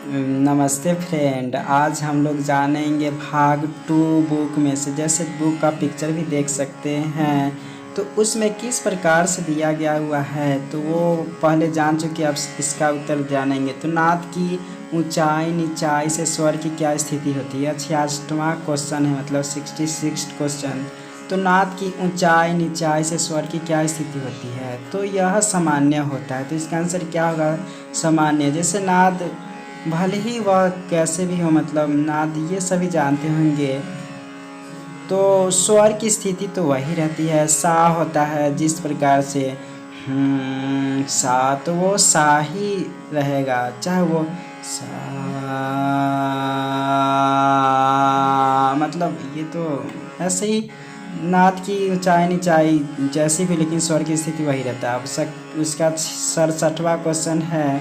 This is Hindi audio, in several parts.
नमस्ते फ्रेंड। आज हम लोग जानेंगे भाग 2 बुक में से। जैसे बुक का पिक्चर भी देख सकते हैं, तो उसमें किस प्रकार से दिया गया हुआ है तो वो पहले जान चुके। अब इसका उत्तर जानेंगे। तो नाद की ऊंचाई नीचाई से स्वर की क्या स्थिति होती है। 66वां क्वेश्चन है, मतलब 66 क्वेश्चन। तो नाद की ऊंचाई नीचाई से स्वर की क्या स्थिति होती है, तो यह सामान्य होता है। तो इसका आंसर क्या होगा, सामान्य। जैसे नाद भले ही वह कैसे भी हो, मतलब नाद ये सभी जानते होंगे, तो स्वर की स्थिति तो वही रहती है। सा होता है जिस प्रकार से सा, तो वो सा ही रहेगा, चाहे वो सा, मतलब ये तो ऐसे ही नाद की ऊंचाई नीचाई जैसी भी, लेकिन स्वर की स्थिति वही रहता है। अब उसका 67वां क्वेश्चन है,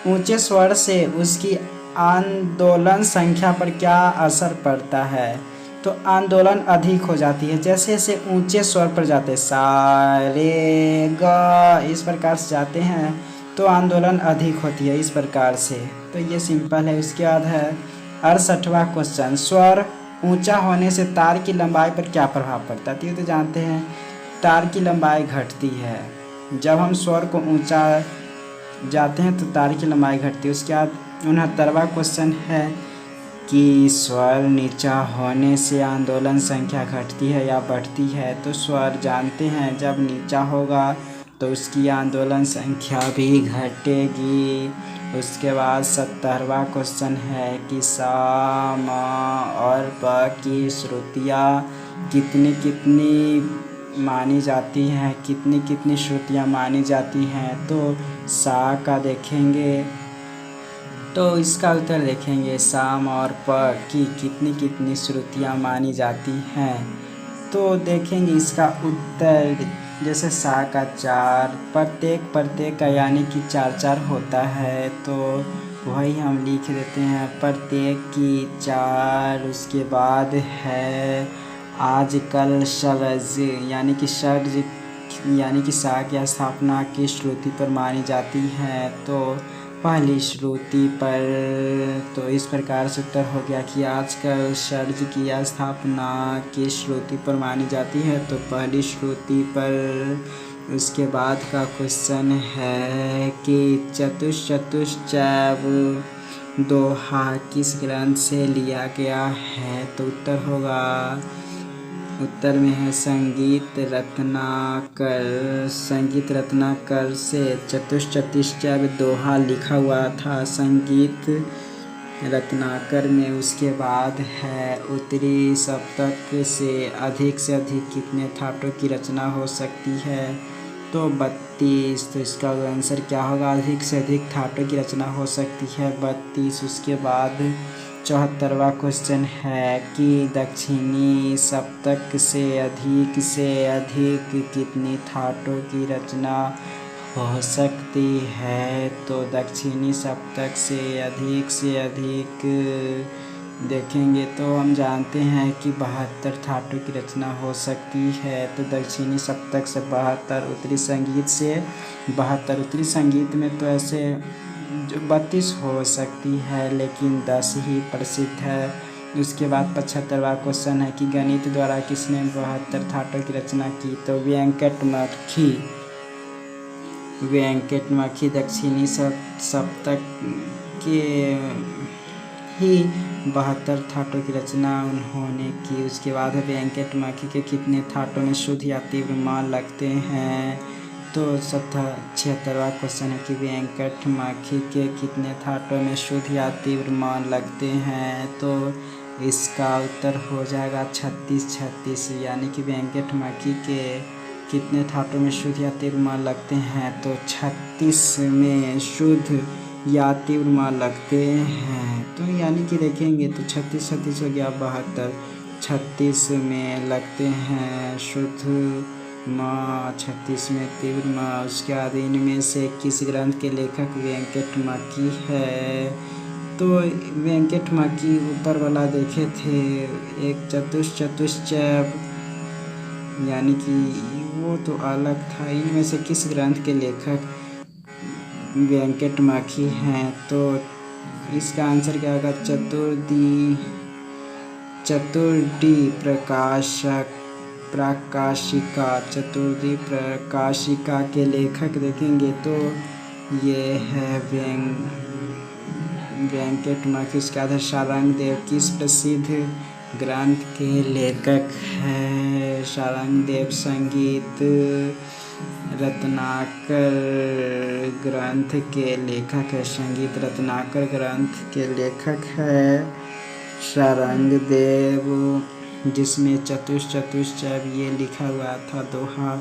ऊंचे स्वर से उसकी आंदोलन संख्या पर क्या असर पड़ता है। तो आंदोलन अधिक हो जाती है जैसे जैसे ऊंचे स्वर पर जाते हैं, सा रे ग इस प्रकार से जाते हैं, तो आंदोलन अधिक होती है इस प्रकार से। तो ये सिंपल है। उसके बाद है 68वां क्वेश्चन, स्वर ऊंचा होने से तार की लंबाई पर क्या प्रभाव पड़ता है। तो जानते हैं तार की लंबाई घटती है। जब हम स्वर को ऊंचा जाते हैं तो तार की लंबाई घटती है। उसके बाद 69वां क्वेश्चन है कि स्वर नीचा होने से आंदोलन संख्या घटती है या बढ़ती है। तो स्वर जानते हैं जब नीचा होगा तो उसकी आंदोलन संख्या भी घटेगी। उसके बाद 70वां क्वेश्चन है कि सा म और प की श्रुतियाँ कितनी कितनी मानी जाती हैं, कितनी कितनी श्रुतियाँ मानी जाती हैं। तो सा का देखेंगे तो इसका उत्तर देखेंगे, साम और प की कितनी कितनी श्रुतियाँ मानी जाती हैं। तो देखेंगे इसका उत्तर, जैसे सा का 4, प्रत्येक का यानी कि 4 होता है, तो वही हम लिख देते हैं प्रत्येक की 4। उसके बाद है आजकल षड्ज, यानी कि षड्ज यानी कि सा की स्थापना किस श्रुति पर मानी जाती है। तो पहली श्रुति पर। तो इस प्रकार से उत्तर हो गया कि आजकल षड्ज की स्थापना किस श्रुति पर मानी जाती है, तो पहली श्रुति पर। उसके बाद का क्वेश्चन है कि चतुश्चैव दोहा किस ग्रंथ से लिया गया है। तो उत्तर में है संगीत रत्नाकर। संगीत रत्नाकर से चतुश्चैव दोहा लिखा हुआ था संगीत रत्नाकर में। उसके बाद है उत्तरी सप्तक से अधिक कितने थाटों की रचना हो सकती है। तो 32। तो इसका आंसर क्या होगा, अधिक से अधिक थाटों की रचना हो सकती है 32। उसके बाद 74वां क्वेश्चन है कि दक्षिणी सप्तक से अधिक कितनी थाटों की रचना हो सकती है। तो दक्षिणी सप्तक से अधिक देखेंगे तो हम जानते हैं कि 72 थाटों की रचना हो सकती है। तो दक्षिणी सप्तक से 72, उत्तरी संगीत से 72। उत्तरी संगीत में तो ऐसे जो 32 हो सकती है, लेकिन 10 ही प्रसिद्ध है। उसके बाद 75वां क्वेश्चन है कि गणित द्वारा किसने 72 थाटों की रचना की। तो वेंकटमखी दक्षिणी सप्तक के ही 72 थाटों की रचना उन्होंने की। उसके बाद वेंकटमखी के कितने थाटों में शुद्ध या तीव्र मान लगते हैं। तो 76वां क्वेश्चन है कि वेंकटमखी के कितने थाटों में शुद्ध या तीव्र मान लगते हैं। तो इसका उत्तर हो जाएगा 36, यानी कि वेंकटमखी के कितने थाटों में शुद्ध या तीव्र मान लगते हैं। तो 36 में शुद्ध या तीव्र मान लगते हैं। तो यानी कि देखेंगे तो 36 हो गया 72, 36 में लगते हैं शुद्ध माँ, 36 में तीव्र माँ। उसके बाद इनमें से किस ग्रंथ के लेखक वेंकटमखी है। तो वेंकटमखी ऊपर वाला देखे थे, एक चतुश्चैव, यानी कि वो तो अलग था। इनमें से किस ग्रंथ के लेखक वेंकटमखी हैं। तो इसका आंसर क्या होगा? चतुर्दी प्रकाशिका। चतुर्दी प्रकाशिका के लेखक देखेंगे तो ये है वेंकटमखी। उसके बाद शारंग देव किस प्रसिद्ध ग्रंथ के लेखक है? शारंग देव संगीत रत्नाकर ग्रंथ के लेखक है। संगीत रत्नाकर ग्रंथ के लेखक है शारंग देव, जिसमें चतुश्चैव ये लिखा हुआ था दोहा।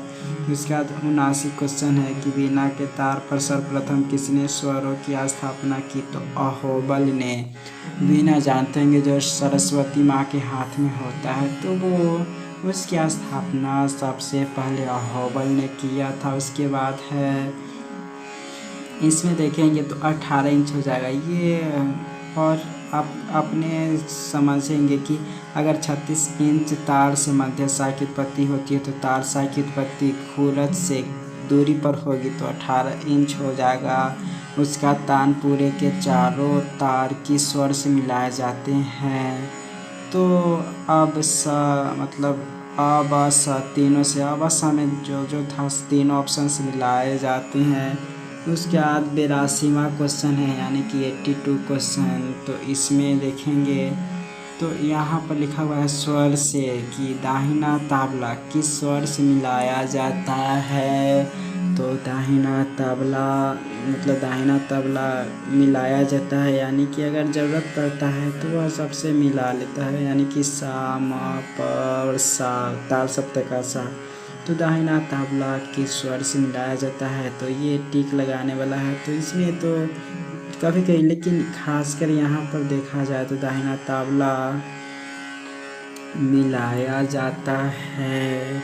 उसके बाद 79 क्वेश्चन है कि वीणा के तार पर सर्वप्रथम किसने स्वरों की स्थापना की? तो अहोबल ने। वीणा जानते होंगे जो सरस्वती माँ के हाथ में होता है, तो वो उसकी स्थापना सबसे पहले अहोबल ने किया था। उसके बाद है इसमें देखेंगे तो 18 इंच हो जाएगा ये। और आप अपने समझेंगे कि अगर 36 इंच तार से मध्यसा की उत्पत्ति होती है तो तार सा की उत्पत्ति खूरज से दूरी पर होगी तो 18 इंच हो जाएगा। उसका तान पूरे के चारों तार की स्वर से मिलाए जाते हैं। तो अब सा मतलब अब सा तीनों से अब सा में जो था तीनों ऑप्शन से मिलाए जाते हैं। उसके बाद 82वां क्वेश्चन है यानी कि 82 क्वेश्चन। तो इसमें देखेंगे तो यहाँ पर लिखा हुआ है स्वर से कि दाहिना तबला किस स्वर से मिलाया जाता है? तो दाहिना तबला मिलाया जाता है, यानी कि अगर ज़रूरत पड़ता है तो वह सबसे मिला लेता है, यानी कि सा म प और सा ताल सप्तक का सा। तो दाहिना तबला किस स्वर से मिलाया जाता है? तो ये टिक लगाने वाला है। तो इसमें तो कभी लेकिन खासकर यहाँ पर देखा जाए तो दाहिना तबला मिलाया जाता है।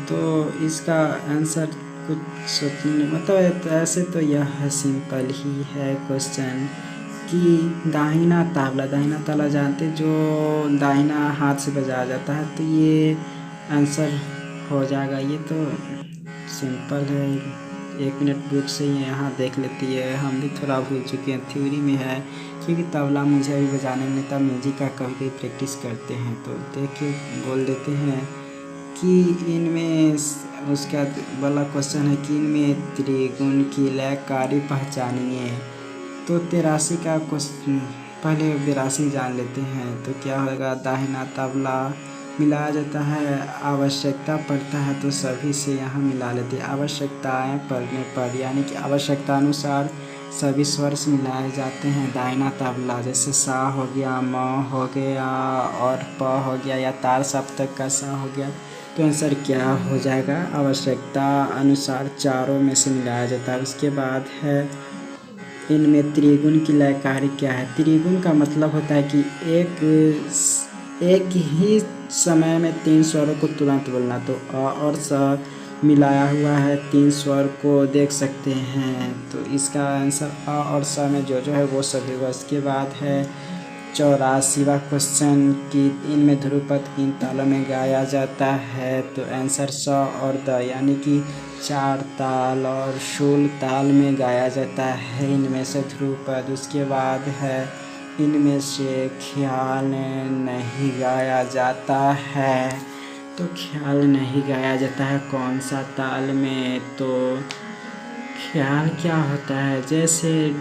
तो इसका आंसर कुछ सोचने मतलब ऐसे तो यह सिंपल ही है क्वेश्चन कि दाहिना तबला जानते जो दाहिना हाथ से बजाया जाता है, तो ये आंसर हो जाएगा। ये तो सिंपल है। 1 मिनट बुक से ही यहाँ देख लेती है, हम भी थोड़ा भूल चुके हैं, थ्योरी में है क्योंकि तबला मुझे अभी बजाने में तब म्यूजिक का कभी प्रैक्टिस करते हैं तो देख के बोल देते हैं कि इनमें। उसका वाला क्वेश्चन है कि इनमें त्रिगुण की लयकारी पहचानिए। तो 83 का क्वेश्चन पहले 82 जान लेते हैं। तो क्या होगा? दाहिना तबला मिलाया जाता है, आवश्यकता पड़ता है तो सभी से यहाँ मिला लेते हैं। आवश्यकताएं पड़ने पर यानी कि आवश्यकता अनुसार सभी स्वर से मिलाए जाते हैं दाहिना तबला। जैसे सा हो गया, म हो गया और प हो गया या तार सप्तक का सा हो गया। तो आंसर क्या हो जाएगा? आवश्यकता अनुसार चारों में से मिलाया जाता है। उसके बाद है इनमें त्रिगुण की लयकारी क्या है? त्रिगुण का मतलब होता है कि एक ही समय में 3 स्वरों को तुरंत बोलना। तो अ और स मिलाया हुआ है 3 स्वर को देख सकते हैं। तो इसका आंसर अ और स में जो है वो सभी होगा। इसके बाद है 84वां क्वेश्चन कि इनमें ध्रुपद किन तालों में गाया जाता है? तो आंसर स और द यानी कि 4 ताल और शूल ताल में गाया जाता है इनमें से ध्रुपद। उसके बाद है इनमें से ख्याल नहीं गाया जाता है। तो ख्याल नहीं गाया जाता है कौन सा ताल में? तो ख्याल क्या होता है? जैसे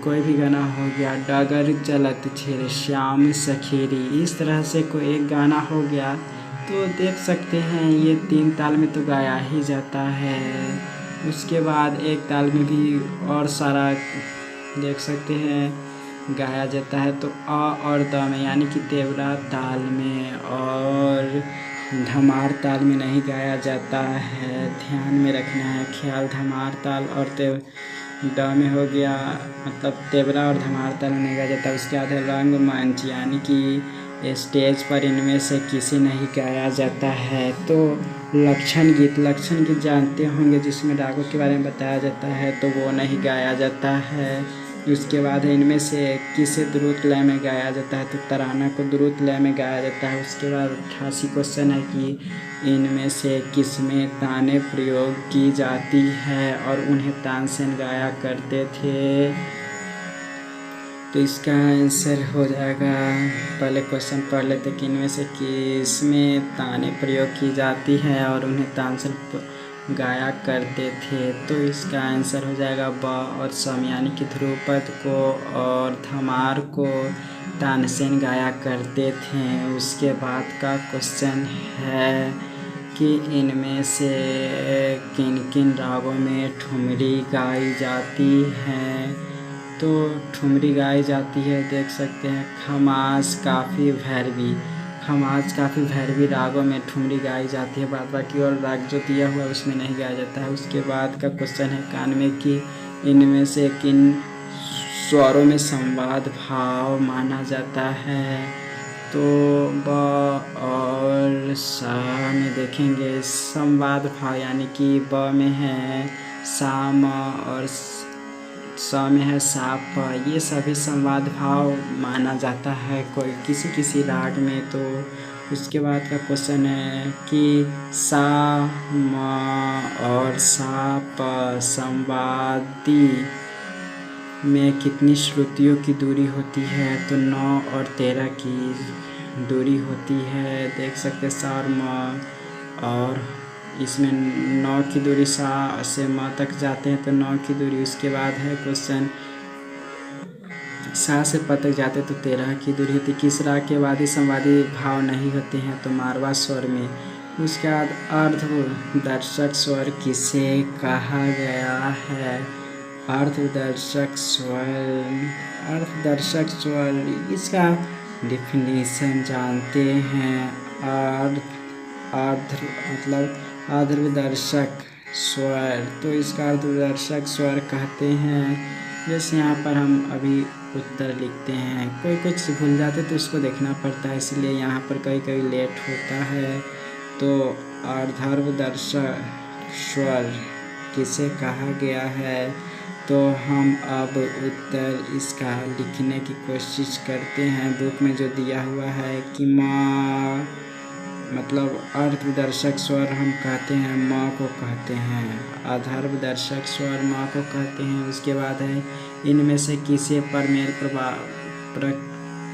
कोई भी गाना हो गया, डगर चलत छेड़ श्याम सखेरी, इस तरह से कोई एक गाना हो गया तो देख सकते हैं ये 3 ताल में तो गाया ही जाता है। उसके बाद एक ताल में भी और सारा देख सकते हैं गाया जाता है। तो अ और द में यानी कि तेवरा ताल में और धमार ताल में नहीं गाया जाता है, ध्यान में रखना है। ख्याल धमार ताल और ड में हो गया, मतलब तेवरा और धमार ताल में नहीं गाया जाता। उसके बाद है रंगमंच यानी कि स्टेज पर इनमें से किसी नहीं गाया जाता है। तो लक्षण गीत जानते होंगे जिसमें रागों के बारे में बताया जाता है, तो वो नहीं गाया जाता है। उसके बाद है इनमें से किसे द्रुत लय में गाया जाता है? तो तराना को द्रुत लय में गाया जाता है। उसके बाद 88 क्वेश्चन है कि इनमें से किसमें ताने प्रयोग की जाती है और उन्हें तानसेन गाया करते थे? तो इसका आंसर हो जाएगा, पहले क्वेश्चन पढ़ लेते कि इनमें से किसमें ताने प्रयोग की जाती है और उन्हें तानसेन गाया करते थे। तो इसका आंसर हो जाएगा ब और सम, यानी कि ध्रुपद को और धमार को तानसेन गाया करते थे। उसके बाद का क्वेश्चन है कि इनमें से किन किन रागों में ठुमरी गाई जाती है। तो ठुमरी गाई जाती है, देख सकते हैं, खमास, काफ़ी, भैरवी। खमास, काफ़ी, भैरवी रागों में ठुमरी गाई जाती है। बाद बाकी और राग जो दिया हुआ है उसमें नहीं गाया जाता है। उसके बाद का क्वेश्चन है 91 की इनमें से किन स्वरों में संवाद भाव माना जाता है। तो ब और सा में देखेंगे संवाद भाव, यानी कि ब में है सा, म और स में है सा, प। ये सभी संवाद भाव माना जाता है कोई किसी किसी राग में। तो उसके बाद का क्वेश्चन है कि सा, म और सा, प संवादी में कितनी श्रुतियों की दूरी होती है। तो 9 और 13 की दूरी होती है, देख सकते सा और म, और इसमें 9 की दूरी सा से म तक जाते हैं तो 9 की दूरी। उसके बाद है क्वेश्चन सा से प तक जाते तो 13 की दूरी होती। किस राग के वादी संवादी भाव नहीं होते हैं। तो मारवा स्वर में। उसके बाद अर्धदर्शक स्वर किसे कहा गया है। अर्धदर्शक स्वर, अर्धदर्शक स्वर, इसका डिफिनीशन जानते हैं। अर्ध मतलब अर्धदर्शक स्वर, तो इसका अर्धदर्शक स्वर कहते हैं। जैसे यहाँ पर हम अभी उत्तर लिखते हैं, कोई कुछ भूल जाते तो उसको देखना पड़ता है, इसलिए यहाँ पर कभी कभी लेट होता है। तो अर्धदर्शक स्वर किसे कहा गया है। तो हम अब उत्तर इसका लिखने की कोशिश करते हैं। बुक में जो दिया हुआ है कि माँ मतलब अर्धदर्शक स्वर हम कहते हैं, माँ को कहते हैं। अर्धदर्शक स्वर माँ को कहते हैं। उसके बाद है इनमें से किसे परमेल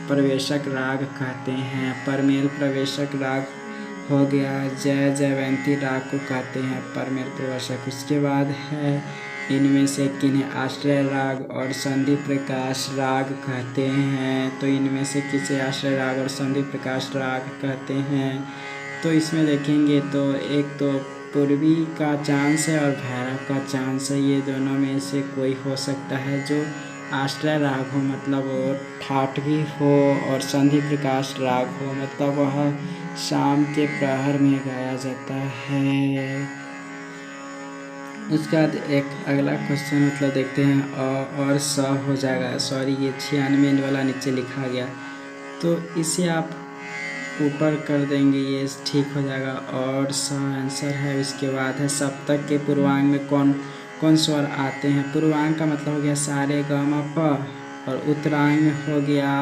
प्रवेशक राग कहते हैं। परमेल प्रवेशक राग हो गया जय जयवंती राग को कहते हैं परमेल प्रवेशक। उसके बाद है इनमें से किन्हें आश्रय राग और संधि प्रकाश राग कहते हैं। तो इनमें से किसे आश्रय राग और संधि प्रकाश राग कहते हैं। तो इसमें देखेंगे तो एक तो पूर्वी का चांस है और भैरव का चांस है, ये दोनों में से कोई हो सकता है जो आश्रय राग हो, मतलब वो ठाठवी हो, और संधि प्रकाश राग हो, मतलब वह शाम के प्रहर में गाया जाता है। उसके बाद एक अगला क्वेश्चन मतलब देखते हैं और स हो जाएगा, सॉरी ये 96 वाला नीचे लिखा गया, तो इसे आप ऊपर कर देंगे, ये ठीक हो जाएगा। और स आंसर है। उसके बाद है सप्तक के पूर्वांग में कौन कौन स्वर आते हैं। पूर्वांग का मतलब हो गया सारे ग म प, और उत्तरांग में हो गया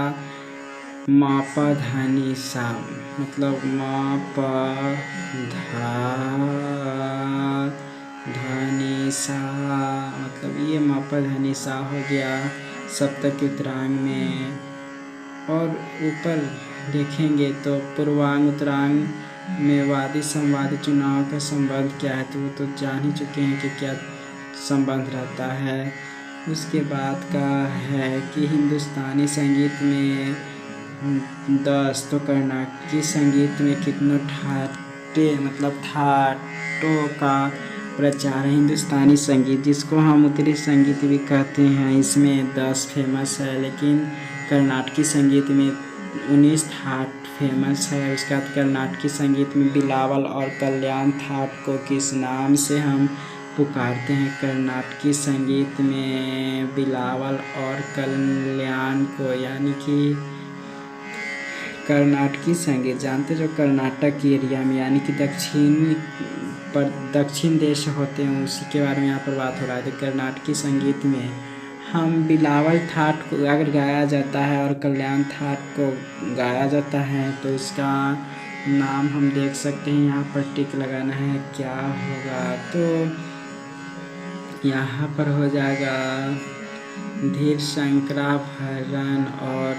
म प ध नि सा, मतलब म प ध नि सा, मतलब ये म प ध नि सा हो गया सप्तक के उत्तरांग में। और ऊपर देखेंगे तो पूर्वांग उत्तरांग में वादी संवादी चुनाव का संबंध क्या है, तो वो तो जान ही चुके हैं कि क्या संबंध रहता है। उसके बाद का है कि हिंदुस्तानी संगीत में 10, तो कर्नाटकी संगीत में कितनों ठाटे मतलब ठाटों का प्रचार है। हिंदुस्तानी संगीत जिसको हम उत्तरी संगीत भी कहते हैं, इसमें 10 फेमस है, लेकिन कर्नाटकी संगीत में 19 थाट फेमस है। उसके बाद कर्नाटकी संगीत में बिलावल और कल्याण थाट को किस नाम से हम पुकारते हैं। कर्नाटकी संगीत में बिलावल और कल्याण को, यानी कि कर्नाटकी संगीत जानते जो कर्नाटक एरिया में, यानी कि दक्षिण देश होते हैं, उसी के बारे में यहाँ पर बात हो रहा है। तो कर्नाटकी संगीत में हम बिलावल थाट को अगर गाया जाता है और कल्याण थाट को गाया जाता है, तो इसका नाम हम देख सकते हैं, यहाँ पर टिक लगाना है, क्या होगा। तो यहाँ पर हो जाएगा धीर शंकराभरण और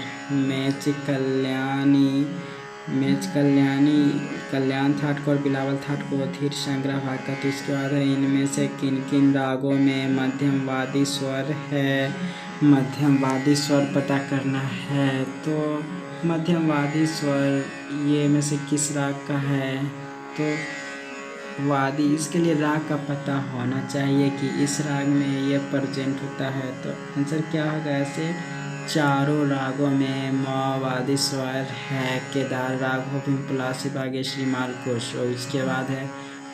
कल्याण थाट को और बिलावल थाट को धीर शंकरा भाग का। तो इसके बाद है इनमें से किन किन रागों में मध्यमवादी स्वर है, मध्यमवादी स्वर पता करना है। तो मध्यमवादी स्वर ये में से किस राग का है, तो वादी, इसके लिए राग का पता होना चाहिए कि इस राग में ये प्रेजेंट होता है। तो आंसर क्या होगा, ऐसे चारों रागों में मवादी स्वर है। केदार राग हो, पिंपलासी बागेश्वरी मालकुश। और इसके बाद है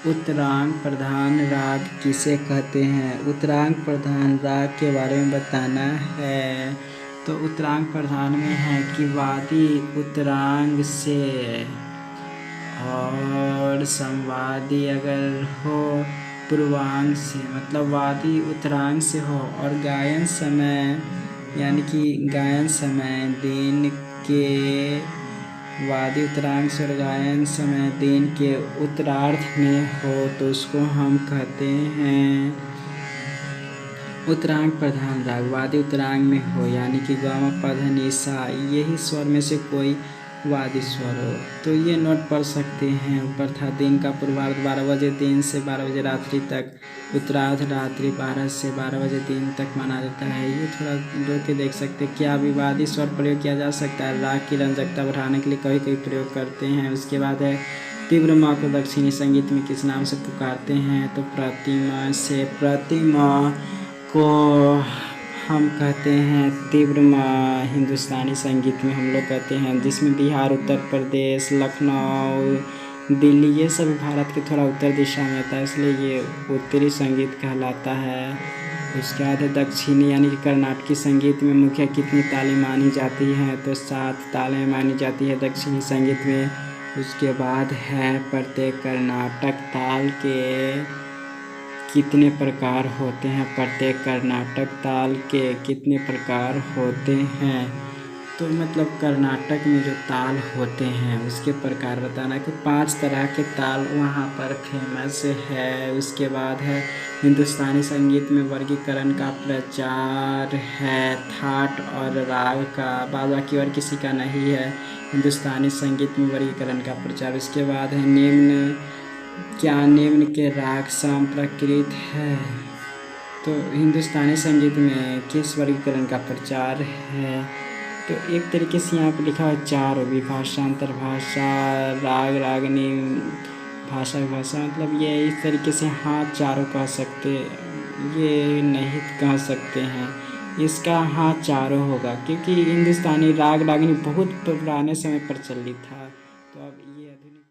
उत्तरांग प्रधान राग किसे कहते हैं। उत्तरांग प्रधान राग के बारे में बताना है। तो उत्तरांग प्रधान में है कि वादी उत्तरांग से और संवादी अगर हो पूर्वांग से, मतलब वादी उत्तरांग से हो और गायन समय यानी कि गायन समय दिन के वादी उत्तरांग से और गायन समय दिन के उत्तरार्ध में हो तो उसको हम कहते हैं उत्तरांग प्रधान राग। वादी उत्तरांग में हो यानी कि गामा पध निशा यही स्वर में से कोई वादी स्वर हो तो ये नोट पढ़ सकते हैं। ऊपर था दिन का पूर्वार्ध 12 बजे दिन से 12 बजे रात्रि तक, उत्तरार्ध रात्रि 12 से 12 बजे दिन तक माना जाता है। ये थोड़ा रोक के देख सकते हैं। क्या विवादी स्वर प्रयोग किया जा सकता है, राग की रंजकता बढ़ाने के लिए कभी कभी प्रयोग करते हैं। उसके बाद है तीव्र माँ को दक्षिणी संगीत में किस नाम से पुकारते हैं, तो प्रतिमा से। प्रतिमा को हम कहते हैं तीव्र माँ हिंदुस्तानी संगीत में हम लोग कहते हैं, जिसमें बिहार, उत्तर प्रदेश, लखनऊ, दिल्ली ये सब भारत के थोड़ा उत्तर दिशा में आता है, इसलिए ये उत्तरी संगीत कहलाता है। उसके बाद है दक्षिणी यानी कि कर्नाटकी संगीत में मुख्य कितनी तालें मानी जाती हैं, तो 7 तालें मानी जाती है दक्षिणी संगीत में। उसके बाद है प्रत्येक कर्नाटक ताल के कितने प्रकार होते हैं, प्रत्येक कर्नाटक ताल के कितने प्रकार होते हैं। तो मतलब कर्नाटक में जो ताल होते हैं उसके प्रकार बताना कि 5 तरह के ताल वहाँ पर फेमस है। उसके बाद है हिंदुस्तानी संगीत में वर्गीकरण का प्रचार है, थाट और राग का, बाकी और किसी का नहीं है हिंदुस्तानी संगीत में वर्गीकरण का प्रचार। उसके बाद है निम्न के राग संप्रकृत है, तो हिंदुस्तानी संगीत में किस वर्गीकरण का प्रचार है। तो एक तरीके से यहाँ पे लिखा है 4 विभाषा, अंतर्भाषा, राग, रागनी, भाषा विभाषा, मतलब ये इस तरीके से हाँ चारों कह सकते, ये नहीं कह सकते हैं। इसका हाँ चारों होगा क्योंकि हिंदुस्तानी राग रागनी बहुत पुराने समय पर प्रचलित था। तो अब ये आधुनिक